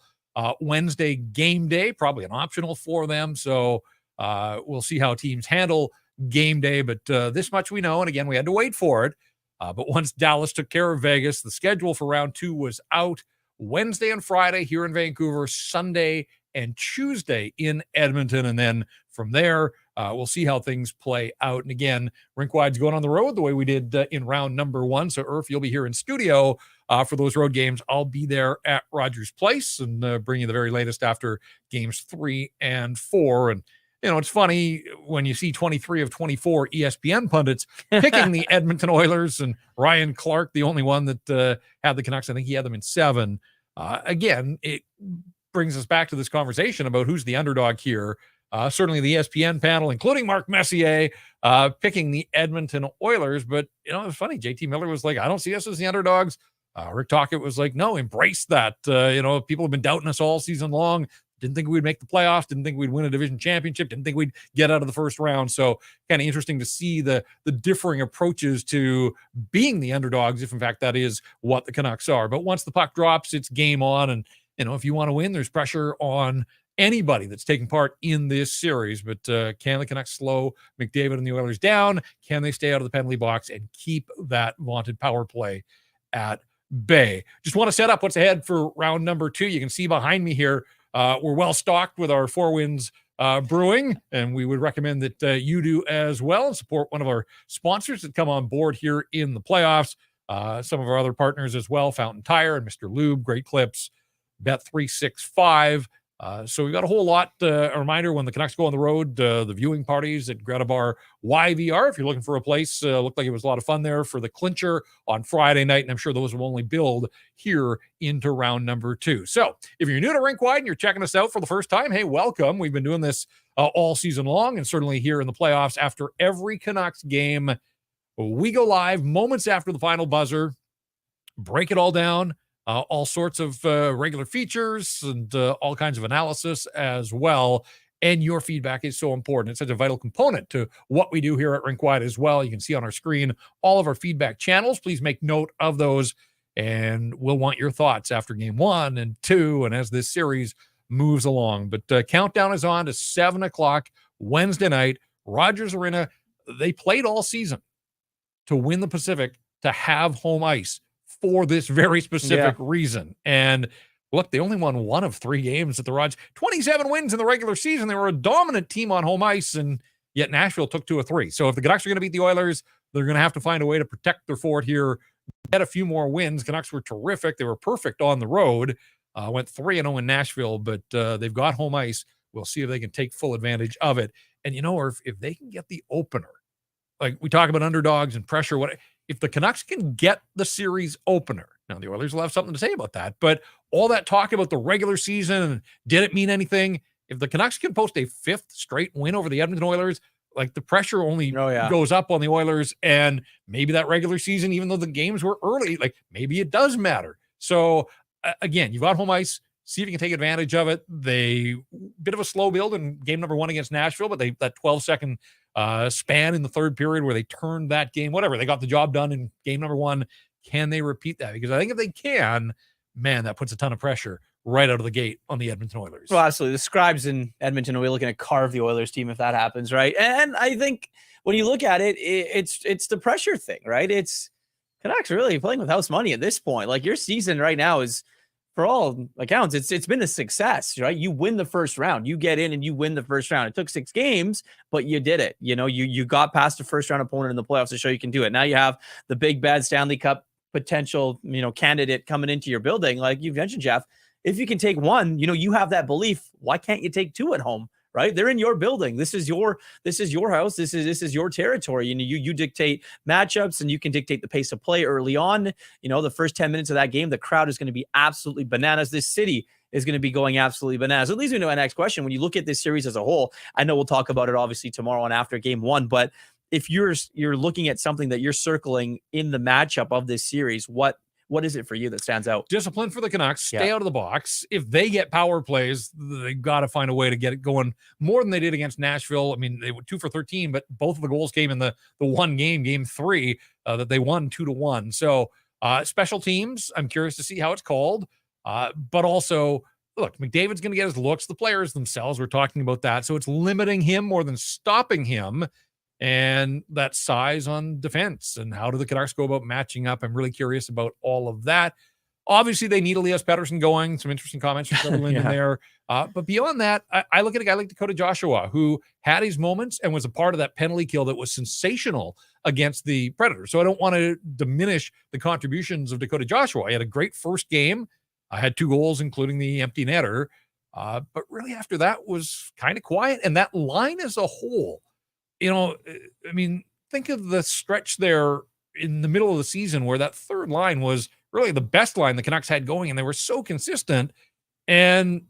Wednesday game day, probably an optional for them. So we'll see how teams handle game day, but this much we know, and again, we had to wait for it. But once Dallas took care of Vegas, the schedule for round 2 was out. Wednesday and Friday here in Vancouver, Sunday and Tuesday in Edmonton, and then from there, we'll see how things play out. And again, Rinkwide's going on the road the way we did in round number 1. So, Irf, you'll be here in studio for those road games. I'll be there at Rogers Place and bring you the very latest after games 3 and 4. And, it's funny when you see 23 of 24 ESPN pundits picking the Edmonton Oilers and Ryan Clark, the only one that had the Canucks. I think he had them in 7. Again, it brings us back to this conversation about who's the underdog here. Certainly the ESPN panel, including Mark Messier, picking the Edmonton Oilers. But, it was funny. JT Miller was like, I don't see us as the underdogs. Rick Tocchet was like, no, embrace that. People have been doubting us all season long. Didn't think we'd make the playoffs. Didn't think we'd win a division championship. Didn't think we'd get out of the first round. So kind of interesting to see the differing approaches to being the underdogs, if in fact that is what the Canucks are. But once the puck drops, it's game on. And, if you want to win, there's pressure on anybody that's taking part in this series. But can the Canucks slow McDavid and the Oilers down? Can they stay out of the penalty box and keep that vaunted power play at bay? Just want to set up what's ahead for round number 2. You can see behind me here, we're well stocked with our Four Winds Brewing, and we would recommend that you do as well and support one of our sponsors that come on board here in the playoffs. Some of our other partners as well, Fountain Tire and Mr. Lube, Great Clips, Bet365. So we've got a whole lot. A reminder, when the Canucks go on the road, the viewing parties at Greta Bar YVR, if you're looking for a place, looked like it was a lot of fun there for the clincher on Friday night, and I'm sure those will only build here into round number 2. So if you're new to Rinkwide and you're checking us out for the first time, hey, welcome. We've been doing this all season long, and certainly here in the playoffs after every Canucks game, we go live moments after the final buzzer, break it all down. All sorts of regular features and all kinds of analysis as well. And your feedback is so important. It's such a vital component to what we do here at Rinkwide as well. You can see on our screen all of our feedback channels. Please make note of those. And we'll want your thoughts after game 1 and 2 and as this series moves along. But countdown is on to 7 o'clock Wednesday night. Rogers Arena, they played all season to win the Pacific, to have home ice for this very specific reason. And look, they only won 1 of 3 games at the Rogers. 27 wins in the regular season. They were a dominant team on home ice, and yet Nashville took 2 of 3. So if the Canucks are going to beat the Oilers, they're going to have to find a way to protect their fort here, get a few more wins. Canucks were terrific. They were perfect on the road. Went 3-0 in Nashville, but they've got home ice. We'll see if they can take full advantage of it. And, or if they can get the opener, like we talk about underdogs and pressure, if the Canucks can get the series opener, now the Oilers will have something to say about that, but all that talk about the regular season and did it mean anything? If the Canucks can post a 5th straight win over the Edmonton Oilers, like the pressure only Oh, goes up on the Oilers, and maybe that regular season, even though the games were early, like maybe it does matter. So again, you've got home ice. See if you can take advantage of it. They bit of a slow build in game number 1 against Nashville, but that 12-second span in the third period where they turned that game, whatever, they got the job done in game number 1. Can they repeat that? Because I think if they can, man, that puts a ton of pressure right out of the gate on the Edmonton Oilers. Well, absolutely. The Scribes in Edmonton will be looking to carve the Oilers team if that happens, right? And I think when you look at it, it's the pressure thing, right? It's Canucks really playing with house money at this point. Like your season right now is, for all accounts, it's been a success, right? You win the first round, you get in and you win the first round. It took 6 games, but you did it. You know, you got past the first round opponent in the playoffs to show you can do it. Now you have the big bad Stanley Cup potential, candidate coming into your building. Like you've mentioned, Jeff, if you can take one, you have that belief. Why can't you take 2 at home? Right? They're in your building. This is your house. This is your territory. You dictate matchups and you can dictate the pace of play early on. The first 10 minutes of that game, the crowd is going to be absolutely bananas. This city is going to be going absolutely bananas. It leads me to my next question. When you look at this series as a whole, I know we'll talk about it obviously tomorrow and after game 1, but if you're looking at something that you're circling in the matchup of this series, what is it for you that stands out? Discipline for the Canucks. Stay out of the box. If they get power plays, they've got to find a way to get it going more than they did against Nashville. I mean, they were 2 for 13, but both of the goals came in the one game 3, that they won 2-1. So special teams, I'm curious to see how it's called. But also, look, McDavid's going to get his looks. The players themselves, we're talking about that. So it's limiting him more than stopping him. And that size on defense, and how do the Canucks go about matching up? I'm really curious about all of that. Obviously, they need Elias Pettersson going. Some interesting comments from Trevor Linden there. But beyond that, I look at a guy like Dakota Joshua, who had his moments and was a part of that penalty kill that was sensational against the Predators. So I don't want to diminish the contributions of Dakota Joshua. He had a great first game. I had 2 goals, including the empty netter. But really after that was kind of quiet. And that line as a whole, I mean, think of the stretch there in the middle of the season where that third line was really the best line the Canucks had going, and they were so consistent. And,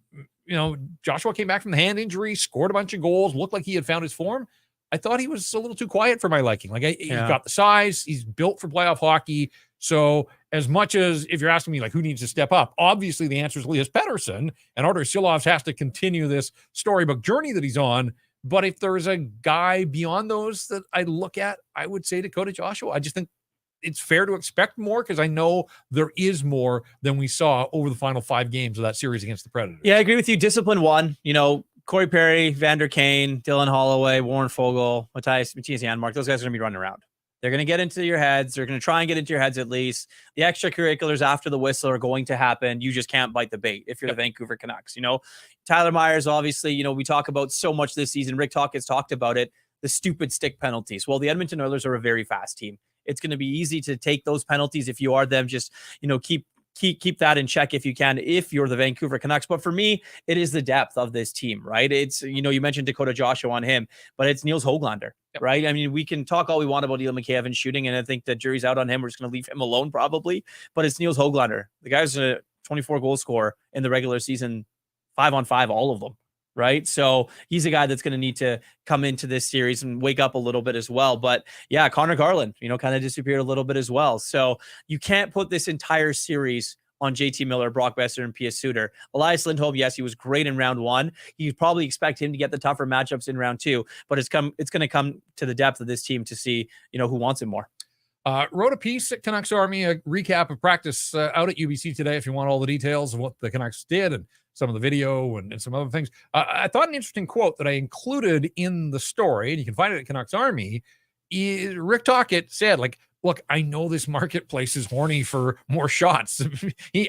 Joshua came back from the hand injury, scored a bunch of goals, looked like he had found his form. I thought he was a little too quiet for my liking. Like, he's got the size, he's built for playoff hockey. So as much as if you're asking me, like, who needs to step up, obviously the answer is Elias Pettersson, and Artur Silovs has to continue this storybook journey that he's on. But if there's a guy beyond those that I look at, I would say Dakota Joshua. I just think it's fair to expect more because I know there is more than we saw over the final 5 games of that series against the Predators. Yeah, I agree with you. Discipline 1, Corey Perry, Vander Kane, Dylan Holloway, Warren Fogle, Matthias Janmark, those guys are going to be running around. They're going to get into your heads. They're going to try and get into your heads at least. The extracurriculars after the whistle are going to happen. You just can't bite the bait if you're the Vancouver Canucks. Tyler Myers, obviously, we talk about so much this season. Rick Tocchet has talked about it, the stupid stick penalties. Well, the Edmonton Oilers are a very fast team. It's going to be easy to take those penalties if you are them. Just, keep that in check if you can, if you're the Vancouver Canucks. But for me, it is the depth of this team, right? It's, you mentioned Dakota Joshua on him, but it's Niels Höglander, right? I mean, we can talk all we want about Neil McCavan shooting, and I think the jury's out on him. We're just going to leave him alone probably, but it's Niels Höglander. The guy's a 24 goal scorer in the regular season, 5-on-5, all of them. Right. So he's a guy that's going to need to come into this series and wake up a little bit as well. But yeah, Connor Garland, kind of disappeared a little bit as well. So you can't put this entire series on JT Miller, Brock Besser, and Pius Suter. Elias Lindholm, yes, he was great in round 1. You probably expect him to get the tougher matchups in round 2, but it's going to come to the depth of this team to see, who wants it more. Wrote a piece at Canucks Army, a recap of practice out at UBC today if you want all the details of what the Canucks did and some of the video and some other things. I thought an interesting quote that I included in the story, and you can find it at Canucks Army, is Rick Tocchet said, like, look, I know this marketplace is horny for more shots.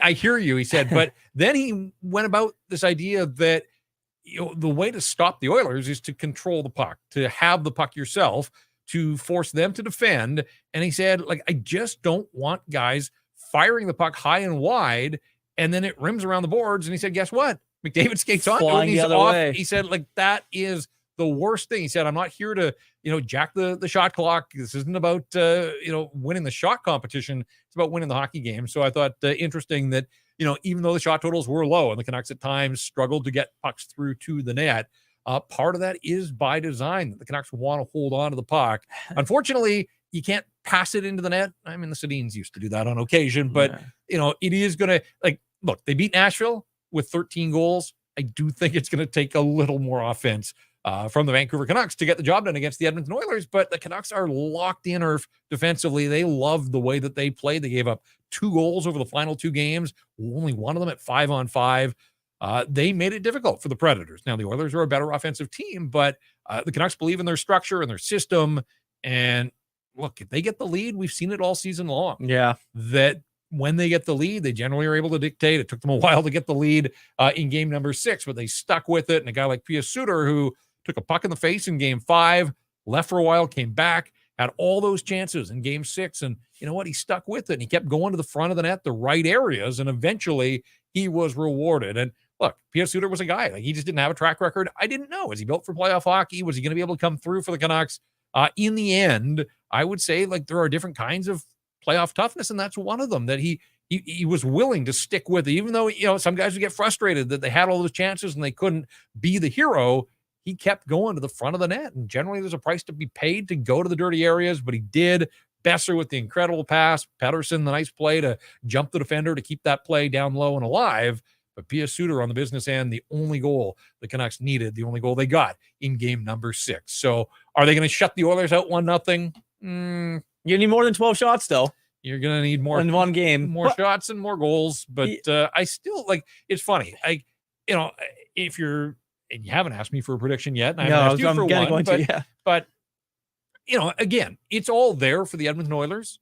I hear you, he said, but then he went about this idea that the way to stop the Oilers is to control the puck, to have the puck yourself, to force them to defend. And he said, like, I just don't want guys firing the puck high and wide, and then it rims around the boards. And he said, guess what? McDavid skates on. Flying the other way. He said, like, that is the worst thing. He said, I'm not here to, jack the shot clock. This isn't about, winning the shot competition. It's about winning the hockey game. So I thought interesting that, even though the shot totals were low and the Canucks at times struggled to get pucks through to the net, Part of that is by design, that the Canucks want to hold on to the puck. Unfortunately, you can't pass it into the net. I mean, the Sedins used to do that on occasion, but it is going to, look, they beat Nashville with 13 goals. I do think it's going to take a little more offense from the Vancouver Canucks to get the job done against the Edmonton Oilers, but the Canucks are locked in defensively. They love the way that they played. They gave up 2 goals over the final 2 games, only one of them at 5-on-5. They made it difficult for the Predators. Now, the Oilers are a better offensive team, but the Canucks believe in their structure and their system. And look, if they get the lead, we've seen it all season long. Yeah. That when they get the lead, they generally are able to dictate. It took them a while to get the lead in game number 6, but they stuck with it. And a guy like Pia Suter, who took a puck in the face in game 5, left for a while, came back, had all those chances in game 6. And you know what? He stuck with it, and he kept going to the front of the net, the right areas, and eventually he was rewarded. And look, Pia Suter was a guy. He just didn't have a track record. I didn't know. Was he built for playoff hockey? Was he going to be able to come through for the Canucks? In the end, I would say there are different kinds of playoff toughness, and that's one of them, that he was willing to stick with it, even though some guys would get frustrated that they had all those chances and they couldn't be the hero. He kept going to the front of the net, and generally there's a price to be paid to go to the dirty areas, but he did. Besser with the incredible pass, Paterson the nice play to jump the defender to keep that play down low and alive. But Pia Suter on the business end, the only goal the Canucks needed, the only goal they got in game number 6. So are they going to shut the Oilers out 1-0? You need more than 12 shots, though. You're going to need more in one game, more shots and more goals. But I still it's funny. If you're, and you haven't asked me for a prediction yet, and I haven't asked you for one, but again, it's all there for the Edmonton Oilers.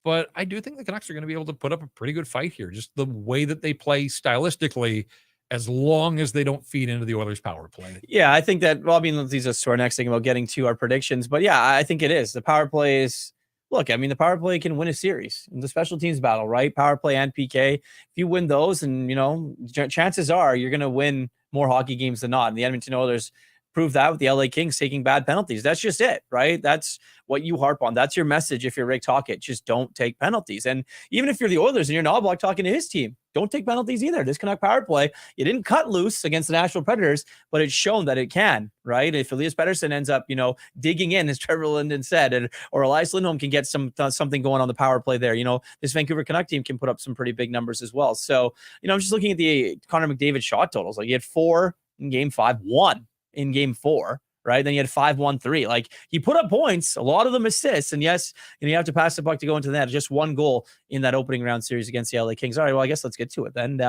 But I do think the Canucks are going to be able to put up a pretty good fight here, just the way that they play stylistically, as long as they don't feed into the Oilers' power play. Yeah, I think that, leads us to our next thing about getting to our predictions. But yeah, I think it is. The power play is, the power play can win a series in the special teams battle, right? Power play and PK. If you win those, and, chances are you're going to win more hockey games than not. And the Edmonton Oilers prove that with the LA Kings taking bad penalties. That's just it, right? That's what you harp on. That's your message if you're Rick Tocchet. Just don't take penalties. And even if you're the Oilers and you're Knobloch talking to his team, don't take penalties either. This Canuck power play, you didn't cut loose against the Nashville Predators, but it's shown that it can, right? If Elias Pettersson ends up, digging in, as Trevor Linden said, or Elias Lindholm can get something going on the power play there, this Vancouver Canuck team can put up some pretty big numbers as well. So, I'm just looking at the Connor McDavid shot totals. He had 4 in game 5, 1 in game 4, right? Then you had 5-1-3. He put up points, a lot of them assists. And yes, you have to pass the puck to go into the net. Just 1 goal in that opening round series against the LA Kings. All right, well, I guess let's get to it then.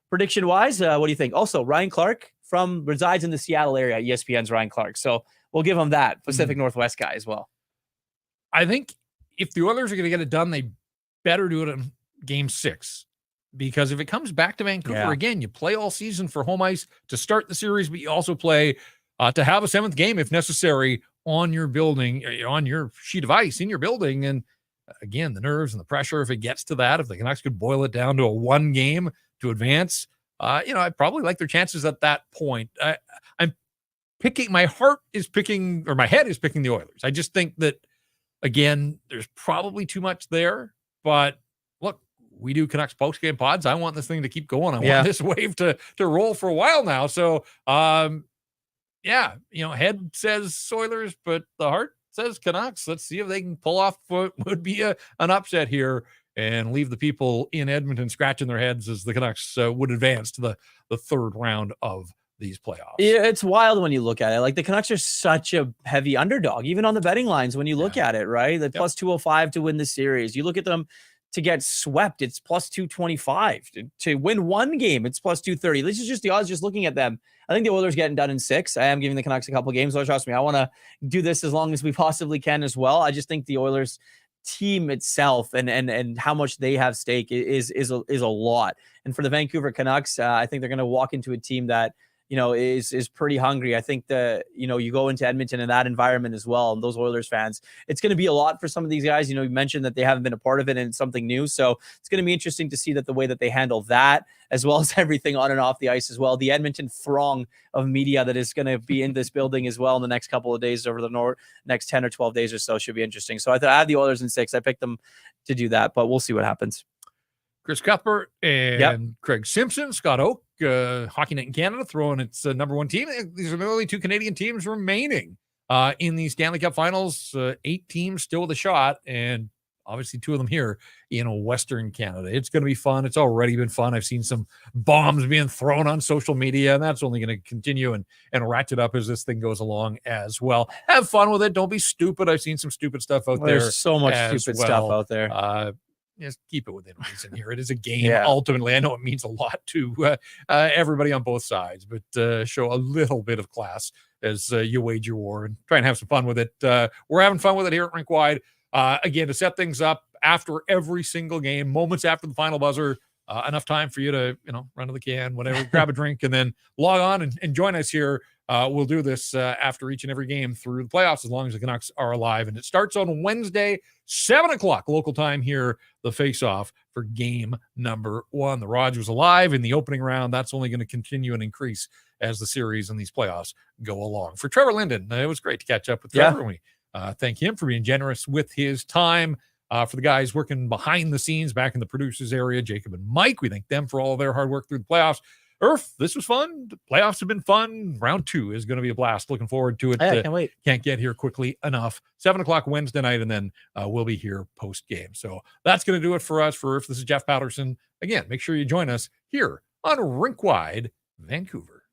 Prediction wise, what do you think? Also, Ryan Clark resides in the Seattle area, ESPN's Ryan Clark. So we'll give him that Pacific Northwest guy as well. I think if the Oilers are going to get it done, they better do it in game 6. Because if it comes back to Vancouver again, you play all season for home ice to start the series, but you also play to have a 7th game if necessary on your building, on your sheet of ice in your building. And again, the nerves and the pressure, if it gets to that, if the Canucks could boil it down to a 1 game to advance, I probably like their chances at that point. I'm picking, my head is picking the Oilers. I just think that, again, there's probably too much there, but look, we do Canucks post-game pods. I want this thing to keep going. I want this wave to roll for a while now. So, head says Oilers, but the heart says Canucks. Let's see if they can pull off what would be an upset here and leave the people in Edmonton scratching their heads as the Canucks would advance to the 3rd round of these playoffs. Yeah, it's wild when you look at it. The Canucks are such a heavy underdog, even on the betting lines when you look at it, right? The plus 205 to win the series. You look at them to get swept, it's plus 225. To win 1 game, it's plus 230. This is just the odds just looking at them. I think the Oilers getting done in 6. I am giving the Canucks a couple of games, so trust me, I want to do this as long as we possibly can as well. I just think the Oilers team itself and how much they have stake is a lot. And for the Vancouver Canucks, I think they're going to walk into a team that is pretty hungry. I think that, you go into Edmonton in that environment as well. And those Oilers fans, it's going to be a lot for some of these guys. You mentioned that they haven't been a part of it and it's something new. So it's going to be interesting to see that the way that they handle that, as well as everything on and off the ice as well. The Edmonton throng of media that is going to be in this building as well in the next couple of days over the next 10 or 12 days or so should be interesting. So I have the Oilers in 6. I picked them to do that, but we'll see what happens. Chris Cuthbert and Craig Simpson, Scott Oak, Hockey Night in Canada throwing its number one team. These are the only 2 Canadian teams remaining in the Stanley Cup Finals. 8 teams still with a shot, and obviously 2 of them here in Western Canada. It's going to be fun. It's already been fun. I've seen some bombs being thrown on social media, and that's only going to continue and ratchet up as this thing goes along as well. Have fun with it. Don't be stupid. I've seen some stupid stuff out there. There's so much stupid stuff out there. Just keep it within reason here. It is a game. Ultimately, I know it means a lot to everybody on both sides, but show a little bit of class as you wage your war and try and have some fun with it. We're having fun with it here at Rink Wide. Again, to set things up after every single game, moments after the final buzzer, enough time for you to, run to the can, whatever, grab a drink, and then log on and join us here. We'll do this after each and every game through the playoffs, as long as the Canucks are alive. And it starts on Wednesday, 7:00 local time here, the face-off for game number 1. The Raj was alive in the opening round. That's only going to continue and increase as the series and these playoffs go along. For Trevor Linden, it was great to catch up with Trevor. And we thank him for being generous with his time. For the guys working behind the scenes back in the producers area, Jacob and Mike, we thank them for all their hard work through the playoffs. This was fun. The playoffs have been fun. Round 2 is going to be a blast. Looking forward to it. I can't wait. Can't get here quickly enough. 7:00 Wednesday night, and then we'll be here post-game. So that's going to do it for us. This is Jeff Paterson. Again, make sure you join us here on Rink Wide, Vancouver.